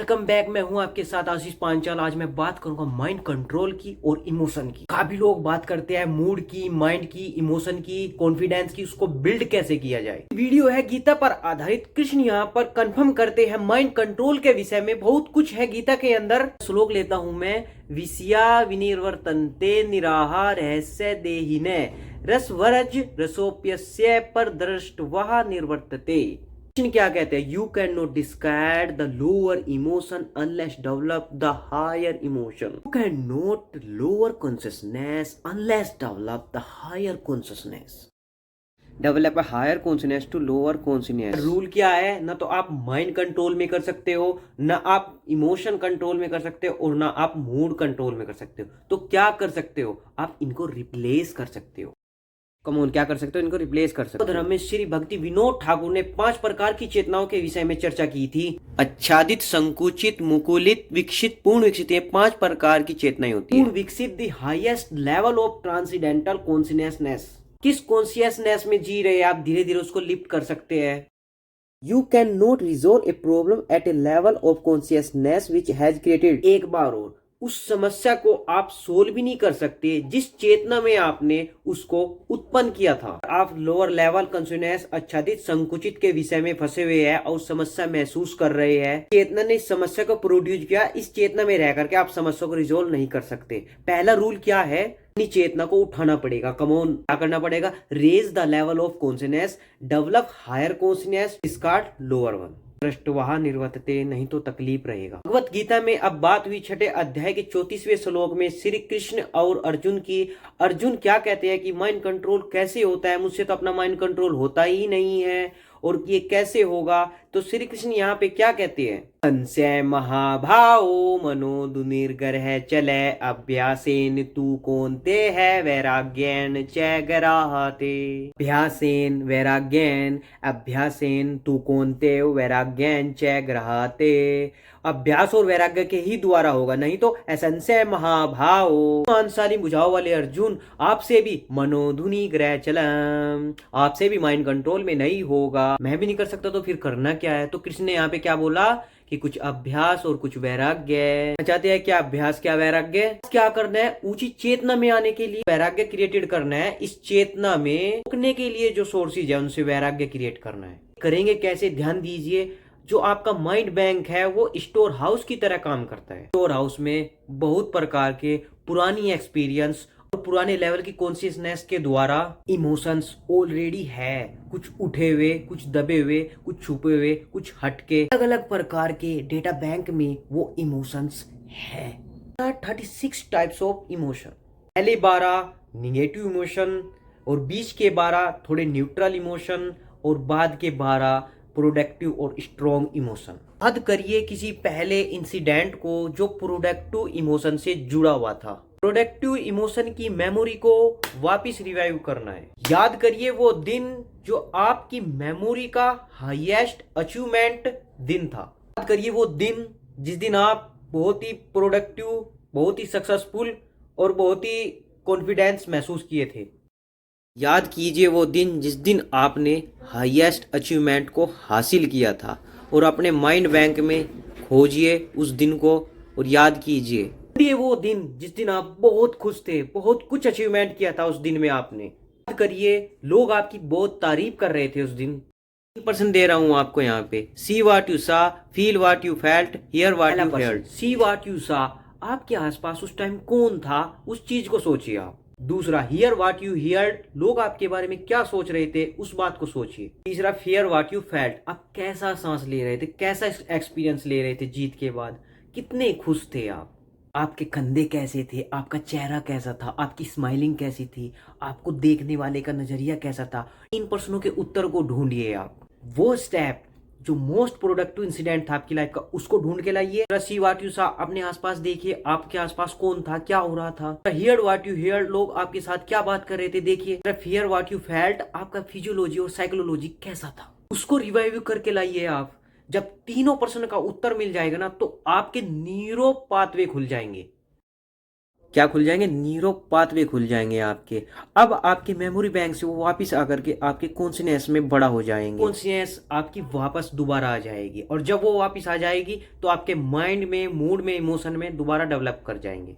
Welcome back. मैं हूं आपके साथ आशीष पांचाल। आज मैं बात करूंगा माइंड कंट्रोल की और इमोशन की। काफी लोग बात करते हैं मूड की, माइंड की, इमोशन की, कॉन्फिडेंस की, उसको बिल्ड कैसे किया जाए। वीडियो है गीता पर आधारित। कृष्ण यहाँ पर कंफर्म करते हैं माइंड कंट्रोल के विषय में। बहुत कुछ है गीता के अंदर। श्लोक लेता हूं मैं। विषया विनिर्वर्तन्ते निराहा रहस्य देहिने रसवरज रसोप्यस्य पर दृष्टवा निर्वर्तते। कृष्ण क्या कहते हैं? You can not describe the lower emotion unless develop the higher emotion. You can not lower consciousness unless develop the higher consciousness. Develop a higher consciousness to lower consciousness. Rule क्या है? ना तो आप माइंड कंट्रोल में कर सकते हो, ना आप इमोशन कंट्रोल में कर सकते हो, और ना आप मूड कंट्रोल में कर सकते हो। तो क्या कर सकते हो? आप इनको रिप्लेस कर सकते हो। कमोन, क्या कर सकते हो? इनको रिप्लेस कर सकते हो। धर्म में श्री भक्ति विनोद ठाकुर ने 5 प्रकार की चेतनाओं के विषय में चर्चा की थी। आच्छादित, संकुचित, मुकुलित, विकसित, पूर्ण विकसित। ये 5 प्रकार की चेतनाएं होती है। पूर्ण विकसित the highest level of transcendental consciousness. किस कॉन्शियसनेस में जी रहे आप, धीरे धीरे उसको लिफ्ट कर सकते हैं। You can not resolve a problem at A level of consciousness which has created. एक बार और, उस समस्या को आप सोल्व भी नहीं कर सकते जिस चेतना में आपने उसको उत्पन्न किया था। आप लोअर लेवल कॉन्शियसनेस, आच्छादित, संकुचित के विषय में फंसे हुए हैं और समस्या महसूस कर रहे हैं। चेतना ने इस समस्या को प्रोड्यूस किया। इस चेतना में रह करके आप समस्या को रिजोल्व नहीं कर सकते। पहला रूल क्या है? अपनी चेतना को उठाना पड़ेगा। कमोन, क्या करना पड़ेगा? Raise the level of consciousness, develop higher consciousness, discard lower one. दृष्टवा निर्वर्तते, नहीं तो तकलीफ रहेगा। भगवत गीता में अब बात हुई 6 अध्याय के 34वें श्लोक में श्री कृष्ण और अर्जुन की। अर्जुन क्या कहते हैं कि माइंड कंट्रोल कैसे होता है? मुझसे तो अपना माइंड कंट्रोल होता ही नहीं है, और ये कैसे होगा? तो श्री कृष्ण यहाँ पे क्या कहते हैं? संशय महाभाओ मनो दुर्निर्ग्रह चले अभ्यासेन तू कौन्ते है वैराग्येन च गराहते। अभ्यासेन वैराग्येन, अभ्यासेन तू कौन्ते वैराग्येन च गराहते। अभ्यास और वैराग्य के ही द्वारा होगा, नहीं तो असंशय महाभाओ। अंसारी बुझाओ वाले अर्जुन, आपसे भी मनोधुनि ग्रह चलम, आपसे भी माइंड कंट्रोल में नहीं होगा। मैं भी नहीं कर सकता तो फिर करना क्या है? तो कृष्ण ने यहाँ पे क्या बोला कि कुछ अभ्यास और कुछ वैराग्य। चाहते हैं क्या अभ्यास, क्या वैराग्य? क्या करना है? ऊंची चेतना में आने के लिए वैराग्य क्रिएटेड करना है। इस चेतना में रोकने के लिए जो सोर्सेज है उनसे वैराग्य क्रिएट करना है। करेंगे कैसे? ध्यान दीजिए। जो आपका माइंड बैंक है वो स्टोर हाउस की तरह काम करता है। स्टोर हाउस में बहुत प्रकार के पुरानी एक्सपीरियंस और पुराने लेवल की कॉन्शियसनेस के द्वारा इमोशंस ऑलरेडी है। कुछ उठे हुए, कुछ दबे हुए, कुछ छुपे हुए, कुछ हटके, अलग अलग प्रकार के डेटा बैंक में वो इमोशंस है। 36 टाइप्स ऑफ इमोशन। पहले 12 निगेटिव इमोशन, और बीच के 12 थोड़े न्यूट्रल इमोशन, और बाद के 12 प्रोडक्टिव और स्ट्रॉन्ग इमोशन। याद करिए किसी पहले इंसिडेंट को जो प्रोडक्टिव इमोशन से जुड़ा हुआ था। प्रोडक्टिव इमोशन की मेमोरी को वापस रिवाइव करना है। याद करिए वो दिन जो आपकी मेमोरी का हाईएस्ट अचीवमेंट दिन था। याद करिए वो दिन जिस दिन आप बहुत ही प्रोडक्टिव, बहुत ही सक्सेसफुल और बहुत ही कॉन्फिडेंस महसूस किए थे। याद कीजिए वो दिन जिस दिन आपने हाईएस्ट अचीवमेंट को हासिल किया था, और अपने माइंड बैंक में खोजिए उस दिन को और याद कीजिए वो दिन जिस दिन आप बहुत खुश थे, बहुत कुछ अचीवमेंट किया था उस दिन में आपने। याद करिए लोग आपकी बहुत तारीफ कर रहे थे उस दिन। 3% दे रहा हूं आपको यहाँ पे। See what you saw, feel what you felt, hear what you heard. See what you saw, आपके आसपास उस टाइम कौन था, उस चीज को सोचिए आप। दूसरा, हियर वाट यू हियर्ड, लोग आपके बारे में क्या सोच रहे थे उस बात को सोचिए। तीसरा, फियर वाट यू फेल्ट, आप कैसा सांस ले रहे थे, कैसा एक्सपीरियंस ले रहे थे जीत के बाद, कितने खुश थे आप, आपके कंधे कैसे थे, आपका चेहरा कैसा था, आपकी स्माइलिंग कैसी थी, आपको देखने वाले का नजरिया कैसा था। इन प्रश्नों के उत्तर को ढूंढिए आप। वो स्टेप जो मोस्ट प्रोडक्टिव इंसिडेंट था आपकी लाइफ का, उसको ढूंढ के लाइए। सी वाट यू सा, अपने आसपास देखिए आपके आसपास कौन था, क्या हो रहा था। हियर वाट यू हियर, लोग आपके साथ क्या बात कर रहे थे, देखिए। फियर वाट यू फेल्ट, आपका फिजियोलॉजी और साइकोलॉजी कैसा था, उसको रिवाइव करके लाइए आप। जब तीनों प्रश्न का उत्तर मिल जाएगा ना, तो आपके न्यूरो पाथवे खुल जाएंगे। क्या खुल जाएंगे? न्यूरो पाथवे खुल जाएंगे आपके। अब आपके मेमोरी बैंक से वो वापस आकर के आपके कॉन्शियसनेस में बड़ा हो जाएंगे, कॉन्शियस आपकी वापस दोबारा आ जाएगी, और जब वो वापस आ जाएगी तो आपके माइंड में, मूड में, इमोशन में दोबारा डेवलप कर जाएंगे।